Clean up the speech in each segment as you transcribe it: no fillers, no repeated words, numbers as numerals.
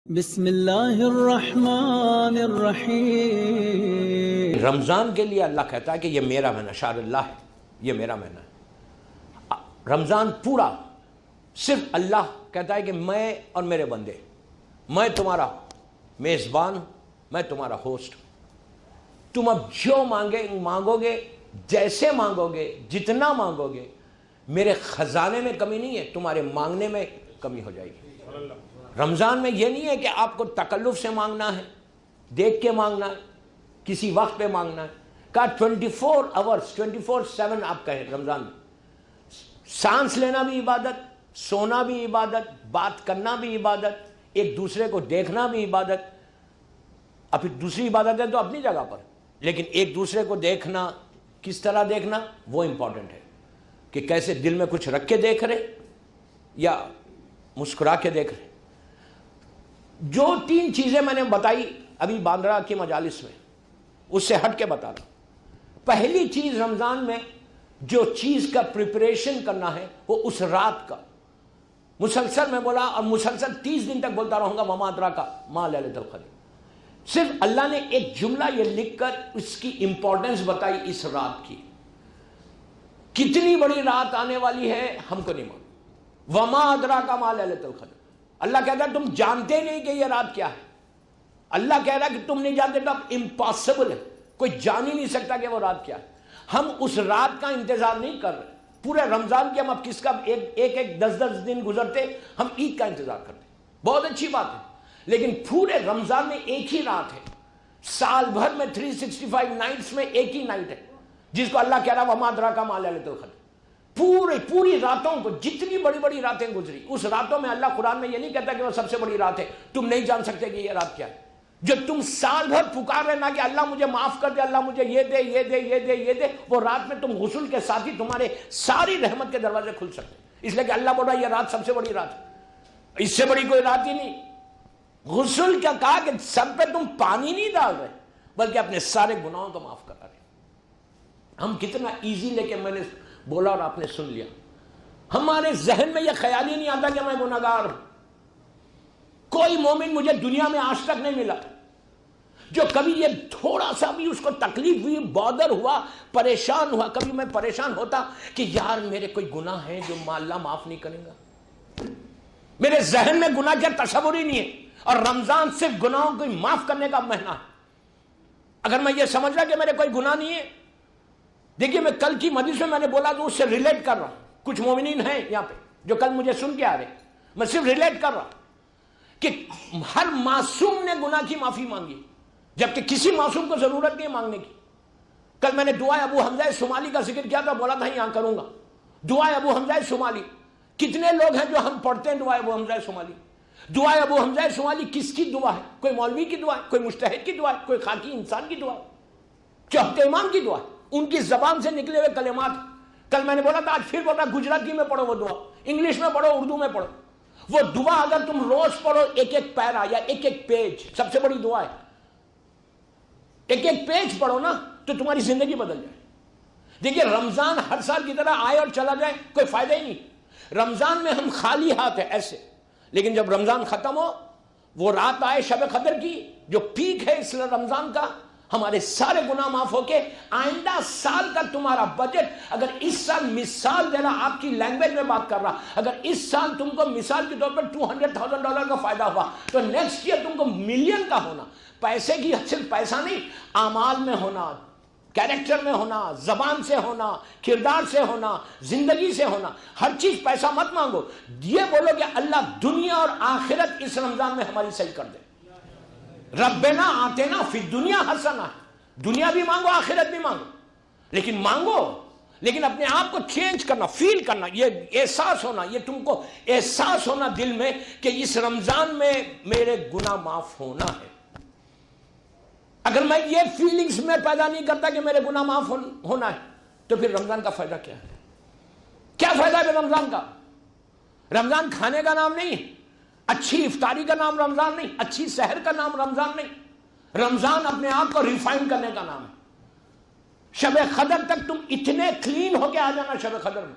بسم اللہ الرحمن الرحیم۔ رمضان کے لیے اللہ کہتا ہے کہ یہ میرا مہینہ، شہر اللہ ہے، یہ میرا مہینہ ہے۔ رمضان پورا صرف اللہ کہتا ہے کہ میں اور میرے بندے، میں تمہارا میزبان ہوں، میں تمہارا ہوسٹ ہوں۔ تم اب جو مانگو گے، جیسے مانگو گے، جتنا مانگو گے، میرے خزانے میں کمی نہیں ہے، تمہارے مانگنے میں کمی ہو جائے گی۔ رمضان میں یہ نہیں ہے کہ آپ کو تکلف سے مانگنا ہے، دیکھ کے مانگنا ہے، کسی وقت پہ مانگنا ہے۔ کہا 24 آورز 24/7 آپ کہیں رمضان میں۔ سانس لینا بھی عبادت، سونا بھی عبادت، بات کرنا بھی عبادت، ایک دوسرے کو دیکھنا بھی عبادت۔ اب دوسری عبادت ہے تو اپنی جگہ پر، لیکن ایک دوسرے کو دیکھنا، کس طرح دیکھنا وہ امپورٹنٹ ہے، کہ کیسے دل میں کچھ رکھ کے دیکھ رہے یا مسکرا کے دیکھ رہے۔ جو 3 چیزیں میں نے بتائی ابھی باندرا کی مجالس میں، اس سے ہٹ کے بتا رہا ہوں۔ پہلی چیز رمضان میں جو چیز کا پریپریشن کرنا ہے وہ اس رات کا، مسلسل میں بولا اور مسلسل 30 دن تک بولتا رہوں گا، وما ادراک ما لیلۃ القدر۔ صرف اللہ نے ایک جملہ یہ لکھ کر اس کی امپورٹنس بتائی اس رات کی۔ کتنی بڑی رات آنے والی ہے ہم کو نہیں معلوم۔ وما ادراک ما لیلۃ القدر، اللہ کہتا ہے تم جانتے نہیں کہ یہ رات کیا ہے۔ اللہ کہہ رہا ہے کہ تم نہیں جانتے تو اب امپاسبل ہے، کوئی جان ہی نہیں سکتا کہ وہ رات کیا ہے۔ ہم اس رات کا انتظار نہیں کر رہے پورے رمضان کے، ہم اب کس کا ایک 10 دن گزرتے ہم عید کا انتظار کرتے، بہت اچھی بات ہے، لیکن پورے رمضان میں ایک ہی رات ہے، سال بھر میں 365 نائٹس میں ایک ہی نائٹ ہے، جس کو اللہ کہہ رہا ہے وما ادراک ما لیلۃ القدر۔ پوری راتوں کو، جتنی بڑی بڑی راتیں گزری، اس راتوں میں اللہ قرآن میں یہ نہیں کہتا کہ وہ سب سے بڑی رات ہے، تم نہیں جان سکتے کہ یہ رات کیا ہے۔ جو تم سال بھر پکار رہے نا کہ اللہ مجھے معاف کر دے، اللہ مجھے یہ دے یہ دے یہ دے یہ دے، وہ رات میں تم غسل کے ساتھ ہی تمہارے ساری رحمت کے دروازے کھل سکتے، اس لیے کہ اللہ بول رہا ہے یہ رات سب سے بڑی رات ہے، اس سے بڑی کوئی رات ہی نہیں۔ غسل کیا کہا کہ سب پہ تم پانی نہیں ڈال رہے بلکہ اپنے سارے گناہوں کو معاف کرا رہے۔ ہم کتنا ایزی لے کے میں نے بولا اور آپ نے سن لیا، ہمارے ذہن میں یہ خیال ہی نہیں آتا کہ میں گناہگار ہوں۔ کوئی مومن مجھے دنیا میں آج تک نہیں ملا جو کبھی یہ تھوڑا سا بھی اس کو تکلیف ہوئی، بادر ہوا، پریشان ہوا۔ کبھی میں پریشان ہوتا کہ یار میرے کوئی گناہ ہیں جو اللہ معاف نہیں کرے گا، میرے ذہن میں گناہ کا تصور ہی نہیں ہے۔ اور رمضان صرف گناہوں کو معاف کرنے کا مہینہ ہے۔ اگر میں یہ سمجھ رہا کہ میرے کوئی گناہ نہیں ہے، دیکھیے میں کل کی مجلس میں نے بولا تو اس سے ریلیٹ کر رہا ہوں، کچھ مومنین ہیں یہاں پہ جو کل مجھے سن کے آ رہے، میں صرف ریلیٹ کر رہا ہوں کہ ہر معصوم نے گناہ کی معافی مانگی، جبکہ کسی معصوم کو ضرورت نہیں ہے مانگنے کی۔ کل میں نے دعائے ابو حمزہ شمالی کا ذکر کیا تھا، بولا تھا یہاں کروں گا دعائے ابو حمزہ شمالی۔ کتنے لوگ ہیں جو ہم پڑھتے ہیں دعائے ابو حمزہ شمالی؟ دعائے ابو حمزہ شمالی کس کی دعا ہے؟ کوئی مولوی کی دعا ہے، کوئی مجتہد کی دعا ہے، کوئی خاکی انسان کی دعا ہے، چوہتے امام کی دعا ہے، ان کی زبان سے نکلے ہوئے کلمات۔ کل میں نے بولا تھا، آج پھر بولا گجراتی میں پڑھو وہ دعا، انگلش میں پڑھو، اردو میں پڑھو وہ دعا۔ اگر تم روز پڑھو ایک پیرا یا ایک پیج، سب سے بڑی دعا ہے، ایک پیج پڑھو نا تو تمہاری زندگی بدل جائے۔ دیکھیے رمضان ہر سال کی طرح آئے اور چلا جائے، کوئی فائدہ ہی نہیں۔ رمضان میں ہم خالی ہاتھ ہیں ایسے، لیکن جب رمضان ختم ہو، وہ رات آئے شب قدر کی جو پیک ہے اس رمضان کا، ہمارے سارے گناہ معاف ہو کے آئندہ سال کا تمہارا بجٹ، اگر اس سال مثال دینا، آپ کی لینگویج میں بات کر رہا، اگر اس سال تم کو مثال کے طور پر $200,000 کا فائدہ ہوا تو نیکسٹ ایئر تم کو ملین کا ہونا۔ پیسے کی صرف پیسہ نہیں، اعمال میں ہونا، کیریکٹر میں ہونا، زبان سے ہونا، کردار سے ہونا، زندگی سے ہونا، ہر چیز۔ پیسہ مت مانگو، یہ بولو کہ اللہ دنیا اور آخرت اس رمضان میں ہماری صحیح کر دے۔ ربنا آتنا فی الدنیا حسنہ، دنیا بھی مانگو آخرت بھی مانگو، لیکن مانگو، لیکن اپنے آپ کو چینج کرنا، فیل کرنا، یہ احساس ہونا، یہ تم کو احساس ہونا دل میں کہ اس رمضان میں میرے گناہ معاف ہونا ہے۔ اگر میں یہ فیلنگز میں پیدا نہیں کرتا کہ میرے گناہ معاف ہونا ہے تو پھر رمضان کا فائدہ کیا ہے؟ کیا فائدہ ہے رمضان کا؟ رمضان کھانے کا نام نہیں، اچھی افطاری کا نام رمضان نہیں، اچھی سحر کا نام رمضان نہیں۔ رمضان اپنے آپ کو ریفائن کرنے کا نام ہے۔ شب قدر تک تم اتنے کلین ہو کے آ جانا شب قدر میں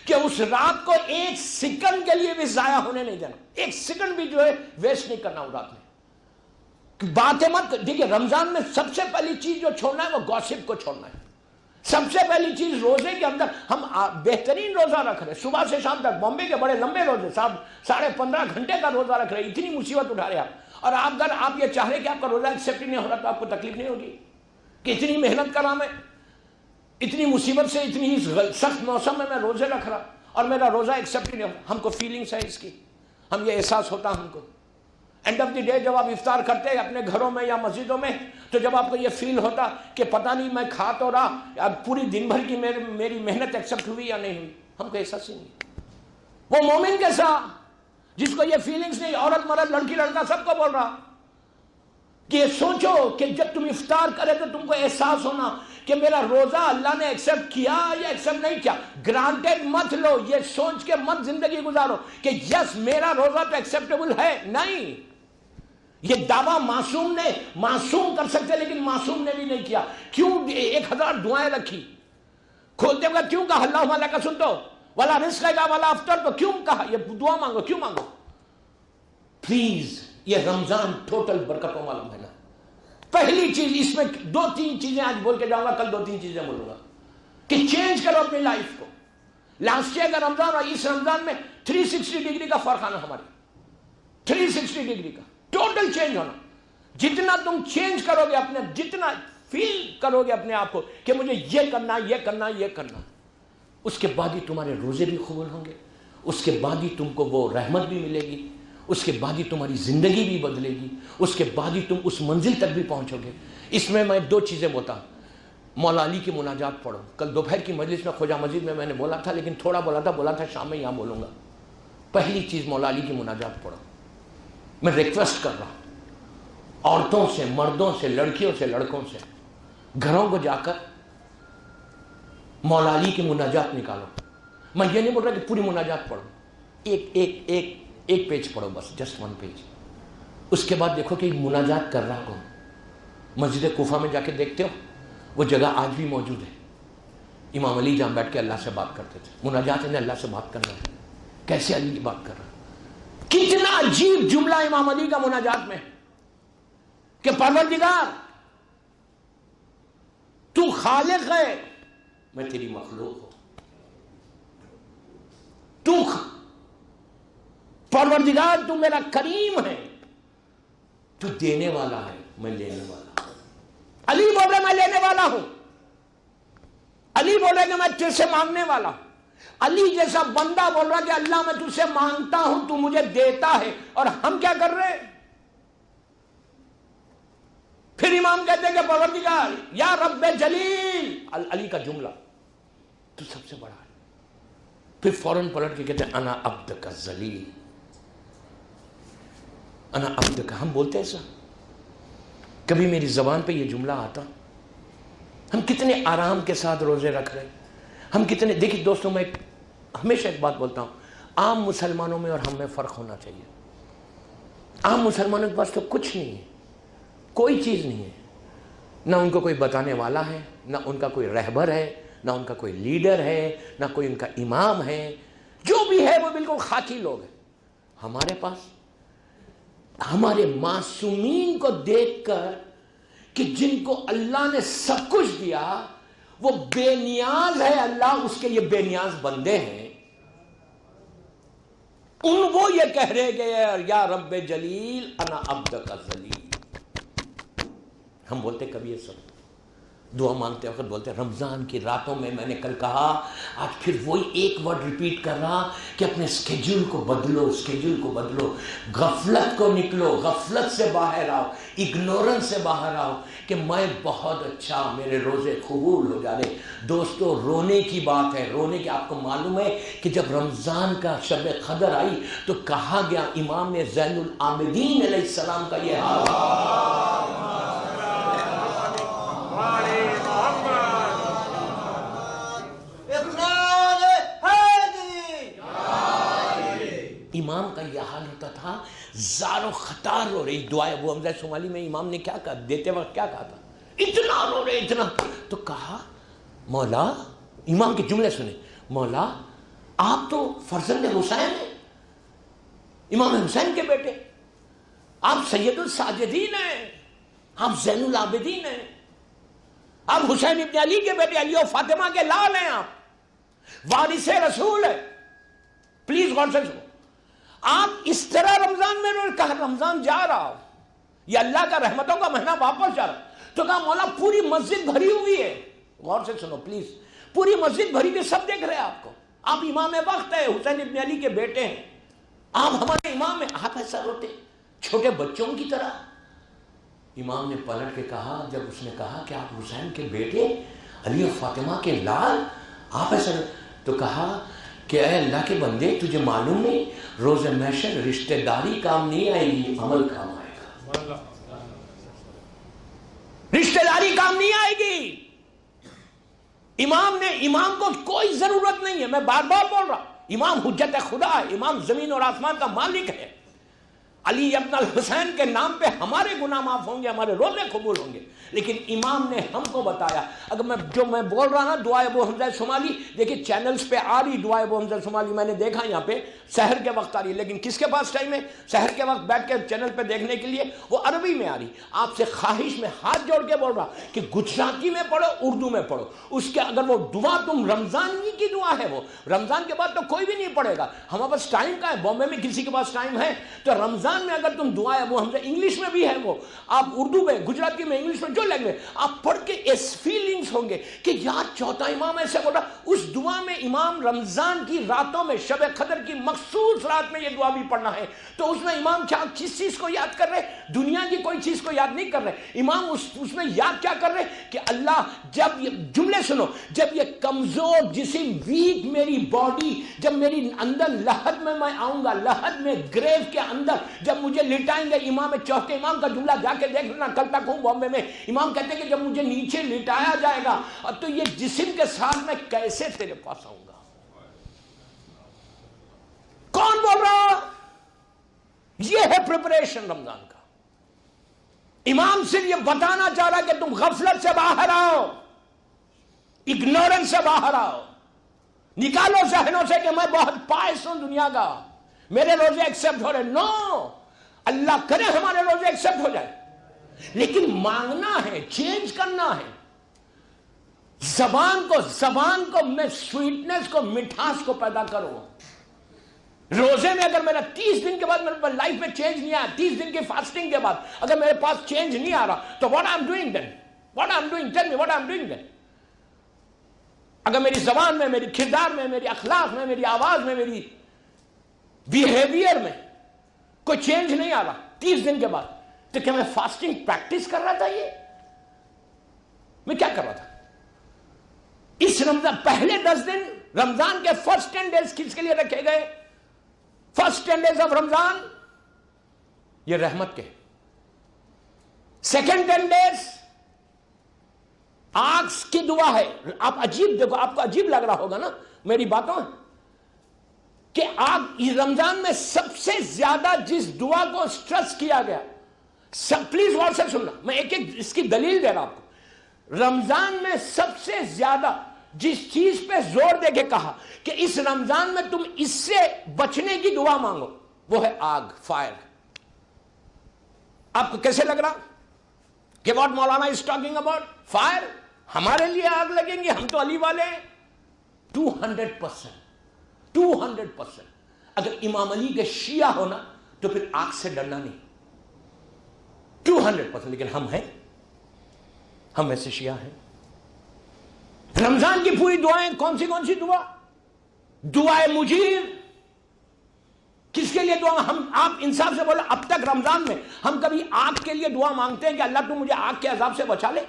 کہ اس رات کو ایک سیکنڈ کے لیے بھی ضائع ہونے نہیں دینا, ایک سیکنڈ بھی جو ہے ویسٹ نہیں کرنا اس رات میں. باتیں مت دیکھیے, رمضان میں سب سے پہلی چیز جو چھوڑنا ہے وہ گوسپ کو چھوڑنا ہے. سب سے پہلی چیز روزے کے اندر ہم بہترین روزہ رکھ رہے ہیں, صبح سے شام تک بامبے کے بڑے لمبے روزے, 15.5 گھنٹے کا روزہ رکھ رہے ہیں, اتنی مصیبت اٹھا رہے آپ. اور اگر آپ یہ چاہ رہے کہ آپ کا روزہ ایکسیپٹ ہی نہیں ہو رہا تو آپ کو تکلیف نہیں ہوگی کہ اتنی محنت کر رہا میں, اتنی مصیبت سے, اتنی سخت موسم میں روزے رکھ رہا اور میرا روزہ ایکسیپٹ ہی نہیں ہو رہا. ہم کو فیلنگس ہے اس کی, ہم یہ احساس ہوتا ہم کو. اینڈ آف دی ڈے جب آپ افطار کرتے ہیں اپنے گھروں میں یا مسجدوں میں, تو جب آپ کو یہ فیل ہوتا کہ پتہ نہیں میں کھا تو رہا, اب پوری دن بھر کی میری محنت ایکسیپٹ ہوئی یا نہیں ہوئی, ہم کو احساس ہی نہیں. وہ مومن کیسا جس کو یہ فیلنگز نہیں, عورت مرد لڑکی لڑکا سب کو بول رہا کہ یہ سوچو کہ جب تم افطار کرے تو تم کو احساس ہونا کہ میرا روزہ اللہ نے ایکسیپٹ کیا یا ایکسیپٹ نہیں کیا. گرانٹیڈ مت لو, یہ سوچ کے مت زندگی گزارو کہ یس میرا روزہ تو ایکسیپٹیبل ہے. نہیں, یہ دعویٰ معصوم کر سکتے لیکن معصوم نے بھی نہیں کیا. کیوں 1000 دعائیں رکھی, کھولتے وقت کیوں کہا اللہم لک صمت ولا رزق ولا افطرت, تو کیوں کہا یہ دعا مانگو, کیوں مانگو پلیز. یہ رمضان ٹوٹل برکتوں والا مہینہ. پہلی چیز اس میں 2-3 چیزیں آج بول کے جاؤں گا, کل 2-3 چیزیں بولوں گا کہ چینج کرو اپنی لائف کو. لاسٹ ایئر کا رمضان اور اس رمضان میں 360 ڈگری کا فرق آنا, ہماری 360 ڈگری کا ٹوٹل چینج ہونا. جتنا تم چینج کرو گے اپنے, جتنا فیل کرو گے اپنے آپ کو کہ مجھے یہ کرنا یہ کرنا یہ کرنا, اس کے بعد ہی تمہارے روزے بھی قبول ہوں گے, اس کے بعد ہی تم کو وہ رحمت بھی ملے گی, اس کے بعد ہی تمہاری زندگی بھی بدلے گی, اس کے بعد ہی تم اس منزل تک بھی پہنچو گے. اس میں 2 چیزیں بولتا ہوں. مولا علی کی مناجات پڑھو. کل دوپہر کی مجلس میں خواجہ مسجد میں نے بولا تھا, لیکن تھوڑا بولا تھا شام میں یہاں بولوں گا. پہلی چیز مولا علی کی مناجات پڑھو. میں ریکویسٹ کر رہا ہوں عورتوں سے, مردوں سے, لڑکیوں سے, لڑکوں سے, گھروں کو جا کر مولا علی کی مناجات نکالو. میں یہ نہیں بول رہا کہ پوری مناجات پڑھو, ایک پیج پڑھو بس, جسٹ 1 پیج. اس کے بعد دیکھو کہ مناجات کر رہا کون. مسجد کوفہ میں جا کے دیکھتے ہو, وہ جگہ آج بھی موجود ہے. امام علی جہاں بیٹھ کے اللہ سے بات کرتے تھے. مناجات انہیں اللہ سے بات کرنا ہے. کیسے علی کی بات کر رہا ہے. کتنا عجیب جملہ امام علی کا مناجات میں کہ پروردگار تو خالق ہے, میں تیری مخلوق ہوں. تو پروردگار تو میرا کریم ہے, تو دینے والا ہے, میں لینے والا ہوں. علی بول رہے میں لینے والا ہوں. علی بول رہے کہ میں تجھ سے مانگنے والا ہوں. علی جیسا بندہ بول رہا کہ اللہ میں تجھ سے مانگتا ہوں, تو مجھے دیتا ہے. اور ہم کیا کر رہے ہیں؟ پھر امام کہتے ہیں کہ پروردگار یا رب جلیل, علی کا جملہ تو سب سے بڑا ہے. پھر فوراً پلٹ کے کہتے ہیں انا عبدک الذلیل, انا عبدک. ہم بولتے ہیں ایسا, کبھی میری زبان پہ یہ جملہ آتا. ہم کتنے آرام کے ساتھ روزے رکھ رہے ہیں, ہم کتنے. دیکھیے دوستوں, میں ہمیشہ ایک بات بولتا ہوں, عام مسلمانوں میں اور ہم میں فرق ہونا چاہیے. عام مسلمانوں کے پاس تو کچھ نہیں ہے, کوئی چیز نہیں ہے. نہ ان کو کوئی بتانے والا ہے, نہ ان کا کوئی رہبر ہے, نہ ان کا کوئی لیڈر ہے, نہ کوئی ان کا امام ہے. جو بھی ہے وہ بالکل خاکی لوگ ہیں. ہمارے پاس ہمارے معصومین کو دیکھ کر کہ جن کو اللہ نے سب کچھ دیا, وہ بے نیاز ہے, اللہ اس کے یہ بے نیاز بندے ہیں, وہ یہ کہہ رہے کہ یا رب جلیل انا عبدک الذلیل. ہم بولتے کبھی یہ سب دعا مانگتے وقت بولتے رمضان کی راتوں میں نے کل کہا, آج پھر وہی ایک ورڈ ریپیٹ کر رہا کہ اپنے اسکیڈول کو بدلو, اسکیڈول کو بدلو. غفلت کو نکلو, غفلت سے باہر آؤ, اگنورنس سے باہر آؤ کہ میں بہت اچھا, میرے روزے قبول ہو جا رہے. دوستو رونے کی بات ہے, رونے کی. آپ کو معلوم ہے کہ جب رمضان کا شب قدر آئی تو کہا گیا امام زین العابدین علیہ السلام کا یہ حال. امام کا یہ حال ہوتا تھا, زار و خطار رو رہی دعائیں. وہ حمزہ شمالی میں امام نے کیا کہا, دیتے وقت کیا کہا تھا, اتنا رو رہے اتنا. تو کہا مولا, امام کے جملے سنے, مولا آپ تو فرزند حسین ہیں، امام حسین کے بیٹے، آپ سید الساجدین ہیں، آپ زین العابدین ہیں، آپ حسین ابن علی کے بیٹے، علی و فاطمہ کے لال ہیں، آپ وارث رسول ہیں. پلیز غور سے سنو. آپ اس طرح رمضان میں انہوں نے کہا رمضان جا رہا ہو، یہ اللہ کا رحمتوں کا مہینہ واپس جا رہا، تو کہا مولا پوری مسجد بھری ہوئی ہے. غور سے سنو پلیز، پوری مسجد بھری ہوئی، سب دیکھ رہے ہیں آپ کو، آپ امام وقت ہیں، حسین ابن علی کے بیٹے ہیں، آپ ہمارے امام ہیں، آپ ایسا روتے چھوٹے بچوں کی طرح. امام نے پلٹ کے کہا، جب اس نے کہا کہ آپ حسین کے بیٹے، علی و فاطمہ کے لال، آپ ایسا، تو کہا کہ اے اللہ کے بندے، تجھے معلوم نہیں روز محشر رشتہ داری کام نہیں آئے گی، عمل کام آئے گا. رشتہ داری کام نہیں آئے گی. امام کو کوئی ضرورت نہیں ہے، میں بار بار بول رہا، امام حجت خدا ہے، امام زمین اور آسمان کا مالک ہے. علی ابن الحسین کے نام پہ ہمارے گناہ معاف ہوں گے، ہمارے روزے قبول ہوں گے، لیکن امام نے ہم کو بتایا. اگر میں بول رہا نا دعائے ابو حمزہ شمالی، دیکھیں چینلز پہ آ رہی دعائے ابو حمزہ شمالی، میں نے دیکھا یہاں پہ سحر کے وقت آ رہی، لیکن کس کے پاس ٹائم ہے سحر کے وقت بیٹھ کے چینل پہ دیکھنے کے لیے؟ وہ عربی میں آ رہی. آپ سے خواہش میں ہاتھ جوڑ کے بول رہا کہ گجراتی میں پڑھو، اردو میں پڑھو. اس کے اگر وہ دعا تم رمضان کی دعا ہے، وہ رمضان کے بعد تو کوئی بھی نہیں پڑھے گا. ہمارے پاس ٹائم کا ہے، بامبے میں کسی کے پاس ٹائم ہے تو رمضان میں اگر تم دعائیں ابو حمزہ انگلش میں بھی ہے، وہ آپ اردو میں، گجراتی میں، انگلش میں، جو لینگویج آپ پڑھ کے اس فیلنگز ہوں گے کہ یار چوتھا امام ایسے بول رہا. اس دعا میں امام رمضان کی راتوں میں، شب قدر کی مخصوص رات میں یہ دعا بھی پڑھنا ہے. تو اس میں امام کیا کس چیز کو یاد کر رہے؟ دنیا کی کوئی چیز کو یاد نہیں کر رہے. امام اس میں یاد کیا کر رہے کہ اللہ، جب یہ جملے سنو، جب یہ کمزور جسم، ویک میری باڈی، جب میری اندر لحد میں آؤں گا، لحد میں، گریو کے اندر جب مجھے لٹائیں گے. امام چوتھے امام کا جملہ جا کے دیکھ لینا، کل تک ہوں بامبے میں. امام کہتے ہیں کہ جب مجھے نیچے لٹایا جائے گا تو یہ جسم کے ساتھ میں کیسے تیرے پاس آؤں گا؟ کون بول رہا؟ یہ ہے پریپریشن رمضان کا. امام صرف یہ بتانا چاہ رہا کہ تم غفلت سے باہر آؤ، اگنورنس سے باہر آؤ، نکالو ذہنوں سے کہ میں بہت پائس ہوں دنیا کا، میرے روزے ایکسپٹ ہو رہے. نو، اللہ کرے ہمارے روزے ایکسپٹ ہو جائے، لیکن مانگنا ہے، چینج کرنا ہے. زبان کو میں سویٹنس کو، مٹھاس کو پیدا کروں. روزے میں اگر میرا 30 دن کے بعد میرے لائف میں چینج نہیں آیا، 30 دن کی فاسٹنگ کے بعد اگر میرے پاس چینج نہیں آ رہا، تو what I'm doing then? What I'm doing? Tell me what I'm doing then? اگر میری زبان میں، میری کردار میں، میری اخلاق میں، میری آواز میں، میری بیہیویئر میں کوئی چینج نہیں آ رہا 30 دن کے بعد، تو کیا میں فاسٹنگ پریکٹس کر رہا تھا؟ یہ میں کیا کر رہا تھا؟ اس رمضان پہلے 10 دن رمضان کے فرسٹ 10 ڈیز کس کے لیے رکھے گئے؟ فرسٹ 10 ڈیز آف رمضان یہ رحمت کے. سیکنڈ 10 ڈیز آگ کی دعا ہے. آپ عجیب دیکھو، آپ کو عجیب لگ رہا ہوگا نا میری باتوں کہ آگ رمضان میں سب سے زیادہ جس دعا کو سٹریس کیا گیا، پلیز غور سے سننا، میں ایک ایک اس کی دلیل دے رہا آپ کو. رمضان میں سب سے زیادہ جس چیز پہ زور دے کے کہا کہ اس رمضان میں تم اس سے بچنے کی دعا مانگو، وہ ہے آگ، فائر. آپ کو کیسے لگ رہا کہ what Maulana is talking about fire? ہمارے لیے آگ لگیں گے، ہم تو علی والے ہیں. 200%. اگر امام علی کے شیعہ ہونا تو پھر آگ سے ڈرنا نہیں. 200%. لیکن ہم ہیں، ہم ایسے شیعہ ہیں. رمضان کی پوری دعائیں کون سی دعا؟ دعائے مجیر. کس کے لیے دعا؟ ہم، آپ انصاف سے بولو، اب تک رمضان میں ہم کبھی آگ کے لیے دعا مانگتے ہیں کہ اللہ تو مجھے آگ کے عذاب سے بچا لے؟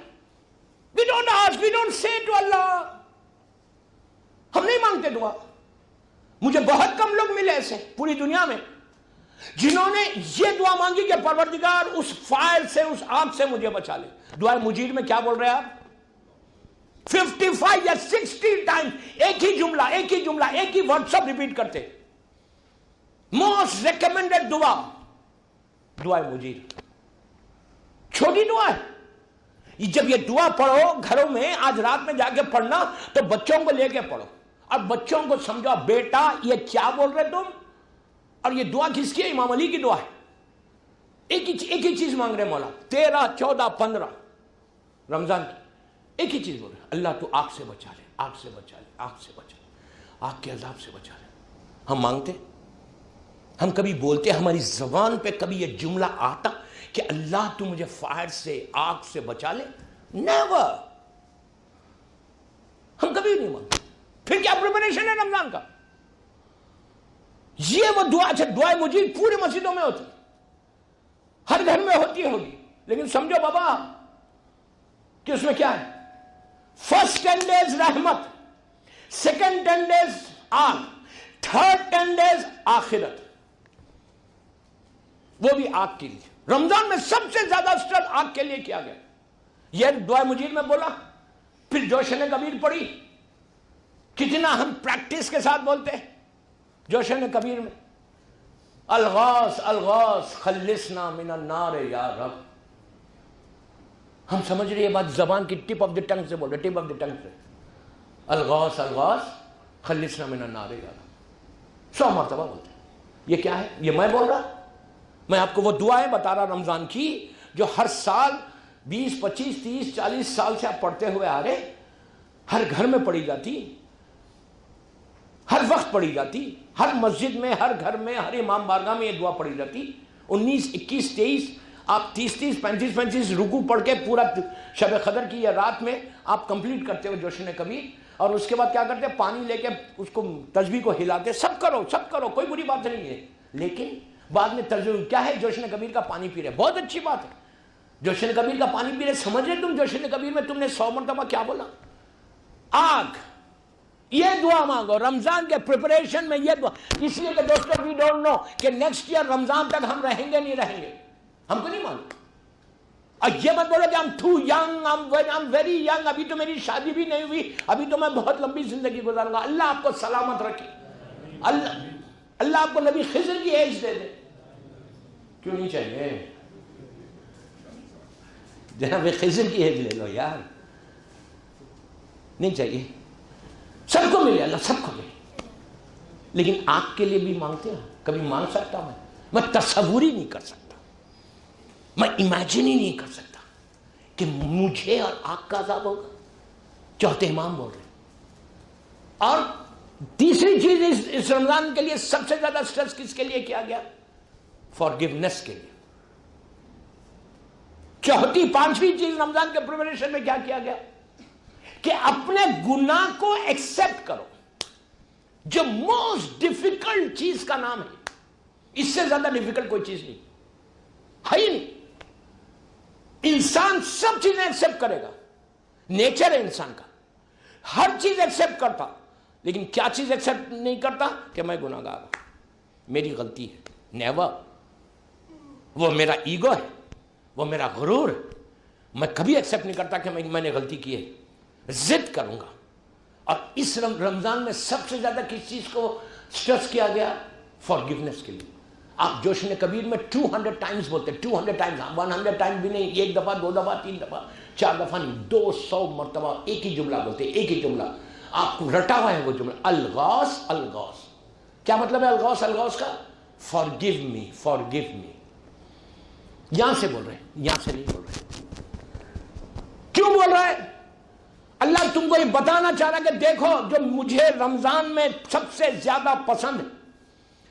We don't ask, we don't say to Allah. ہم نہیں مانگتے دعا. مجھے بہت کم لوگ ملے ایسے پوری دنیا میں جنہوں نے یہ دعا مانگی کہ پروردگار اس فائر سے، اس آگ سے مجھے بچا لے. دعائے مجیر میں کیا بول رہے ہیں آپ؟ 55 یا 60 ٹائم ایک ہی جملہ ایک ہی ورڈ سب ریپیٹ کرتے. موسٹ ریکمینڈڈ دعا دعائے مجیر. چھوٹی دعا ہے. جب یہ دعا پڑھو گھروں میں، آج رات میں جا کے پڑھنا، تو بچوں کو لے کے پڑھو. اور بچوں کو سمجھو بیٹا یہ کیا بول رہے تم, اور یہ دعا کس کی ہے؟ امام علی کی دعا ہے. ایک ہی چیز مانگ رہے مولا, 13 14 15 رمضان کی ایک ہی چیز بول رہے, اللہ تو آگ سے بچا لے, آگ سے بچا لے, آگ سے بچا لے, آگ کے عذاب سے بچا لے. ہم مانگتے, ہم کبھی بولتے, ہماری زبان پہ کبھی یہ جملہ آتا کہ اللہ تو مجھے فائر سے, آگ سے بچا لے؟ نیور. ہم کبھی نہیں مانگتے. پھر کیا پریپریشن ہے رمضان کا؟ یہ وہ دعا, اچھا دعائے مجید پوری مسجدوں میں ہوتی, ہر گھر میں ہوتی ہوگی, لیکن سمجھو بابا کہ اس میں کیا ہے؟ فرسٹ 10 days رحمت, سیکنڈ 10 days آگ, تھرڈ 10 days آخرت, وہ بھی آگ کے لیے. رمضان میں سب سے زیادہ اسٹرس آگ کے لیے کیا گیا. یہ دعائے مجید میں بولا, پھر جوشن کبیر پڑھی. کتنا ہم پریکٹس کے ساتھ بولتے ہیں جوشن کبیر میں, الغاث الغاث خلصنا من النار یا رب. ہم سمجھ رہے یہ بات زبان کی ٹپ آف دی ٹنگ سے بول رہے, ٹپ آف دی ٹنگ سے, الغاث الغاث خلصنا من النار یا رب 100 مرتبہ بولتے ہیں. یہ کیا ہے؟ یہ میں بول رہا, میں آپ کو وہ دعائیں بتا رہا رمضان کی جو ہر سال 20 25 30 40 سال سے آپ پڑھتے ہوئے آ رہے, ہر گھر میں پڑھی جاتی, ہر وقت پڑھی جاتی, ہر مسجد میں, ہر گھر میں, ہر امام بارگاہ میں یہ دعا پڑھی جاتی. 19 21 23 آپ 30 30 35 35 رکوع پڑھ کے پورا شب قدر کی یہ رات میں آپ کمپلیٹ کرتے ہو جوشن کبیر, اور اس کے بعد کیا کرتے, پانی لے کے اس کو تسبیح کو ہلاتے. سب کرو, سب کرو, کوئی بری بات نہیں ہے, لیکن بعد میں ترجمہ کیا ہے؟ جوشن کبیر کا پانی پی رہے, بہت اچھی بات ہے. جوشن کبیر کا پانی پی رہے, سمجھ رہے تم جوشن کبیر میں تم نے 100 مرتبہ کیا بولا؟ آگ. یہ دعا مانگو رمضان کے پریپریشن میں, یہ دعا اس لیے کہ دوستو وی ڈونٹ نو کہ نیکسٹ ایئر رمضان تک ہم رہیں گے نہیں رہیں گے, ہم کو نہیں معلوم. اور یہ مت بولو کہ I'm too young, I'm very young, ابھی تو میری شادی بھی نہیں ہوئی, ابھی تو میں بہت لمبی زندگی گزاروں گا. اللہ آپ کو سلامت رکھے, اللہ آپ کو نبی خضر کی ایج دے دے. کیوں نہیں چاہیے؟ جناب خضر کی ایج لے لو یار, نہیں چاہیے. سب کو ملے, اللہ سب کو ملے, لیکن آگ کے لیے بھی مانگتے ہیں. کبھی مانگ سکتا میں تصور ہی نہیں کر سکتا, میں امیجن ہی نہیں کر سکتا کہ مجھے اور آگ کا عذاب ہوگا. چوتھے امام بول رہے. اور تیسری چیز اس رمضان کے لیے سب سے زیادہ سٹریس کس کے لیے کیا گیا؟ فارگیونیس کے لیے. چوتھی پانچویں چیز رمضان کے پریپریشن میں کیا کیا گیا؟ کہ اپنے گناہ کو ایکسپٹ کرو, جو موسٹ ڈیفیکلٹ چیز کا نام ہے. اس سے زیادہ ڈیفیکلٹ کوئی چیز نہیں ہے ہی نہیں. انسان سب چیزیں ایکسپٹ کرے گا, نیچر ہے انسان کا, ہر چیز ایکسپٹ کرتا, لیکن کیا چیز ایکسپٹ نہیں کرتا؟ کہ میں گناہ گار ہوں, میری غلطی ہے. نیور. وہ میرا ایگو ہے, وہ میرا غرور ہے. میں کبھی ایکسپٹ نہیں کرتا کہ میں نے غلطی کی ہے, ضد کروں گا. اور اس رمضان میں سب سے زیادہ کس چیز کو سٹریس کیا گیا؟ فارگیونیس کے لیے. آپ جوشن کبیر میں 200 ٹائمز بولتے, 200 ٹائمز, 100 ٹائمز بھی نہیں, 1 دفعہ 2 دفعہ 3 دفعہ 4 دفعہ نہیں, 200 مرتبہ ایک ہی جملہ بولتے, ایک ہی جملہ. آپ کو رٹا ہوا ہے وہ جملہ, الغاث الغاث. کیا مطلب ہے الغاث الغاث کا؟ فارگیو می, فارگیو می. یہاں سے بول رہے ہیں, یہاں سے نہیں بول رہے. کیوں بول رہا ہے؟ اللہ تم کو یہ بتانا چاہ رہا کہ دیکھو جو مجھے رمضان میں سب سے زیادہ پسند ہے,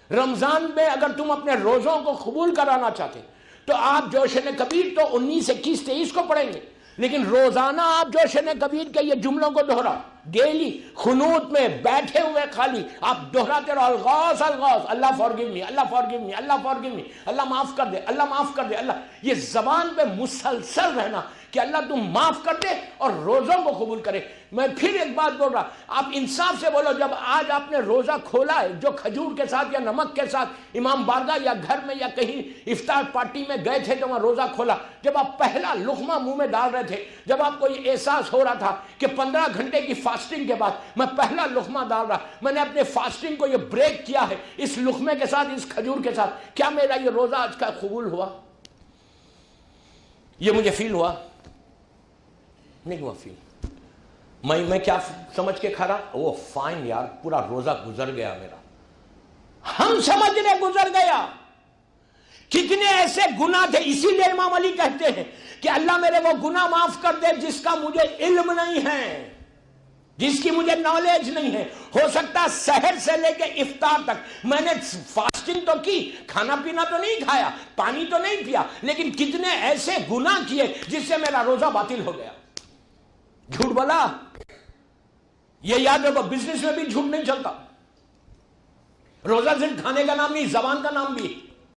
رمضان میں اگر تم اپنے روزوں کو قبول کرانا چاہتے تو آپ جوشن کبیر تو 19 21 23 کو پڑھیں گے, لیکن روزانہ آپ جوشن کبیر کے یہ جملوں کو دہراؤ. ڈیلی خنوت میں بیٹھے ہوئے خالی آپ دہراتے رہو, الغاث الغاث, اللہ فارگیو می, اللہ فارگیو می, اللہ فارگیو می, اللہ معاف کر دے, اللہ معاف کر دے, اللہ. یہ زبان پہ مسلسل رہنا کہ اللہ تم معاف کر دے اور روزوں کو قبول کرے. میں پھر ایک بات بول رہا, آپ انصاف سے بولو, جب آج آپ نے روزہ کھولا ہے جو کھجور کے ساتھ یا نمک کے ساتھ امام بارگاہ یا گھر میں یا کہیں افطار پارٹی میں گئے تھے تو وہاں روزہ کھولا, جب آپ پہلا لقمہ منہ میں ڈال رہے تھے, جب آپ کو یہ احساس ہو رہا تھا کہ 15 گھنٹے کی فاسٹنگ کے بعد میں پہلا لقمہ ڈال رہا, میں نے اپنے فاسٹنگ کو یہ بریک کیا ہے اس لقمے کے ساتھ, اس کھجور کے ساتھ, کیا میرا یہ روزہ آج کا قبول ہوا؟ یہ مجھے فیل ہوا نہیں ہوا فیل. میں کیا سمجھ کے کھا رہا؟ وہ فائن یار، پورا روزہ گزر گیا میرا. ہم سمجھ رہے گزر گیا. کتنے ایسے گناہ تھے. اسی لیے امام علی کہتے ہیں کہ اللہ میرے وہ گناہ معاف کر دے جس کا مجھے علم نہیں ہے، جس کی مجھے نالج نہیں ہے. ہو سکتا سحر سے لے کے افطار تک میں نے فاسٹنگ تو کی، کھانا پینا تو نہیں کھایا، پانی تو نہیں پیا، لیکن کتنے ایسے گناہ کیے جس سے میرا روزہ باطل ہو گیا. جھوٹ بولا. یہ یاد رکھو، بزنس میں بھی جھوٹ نہیں چلتا. روزہ صرف کھانے کا نام نہیں، زبان کا نام بھی.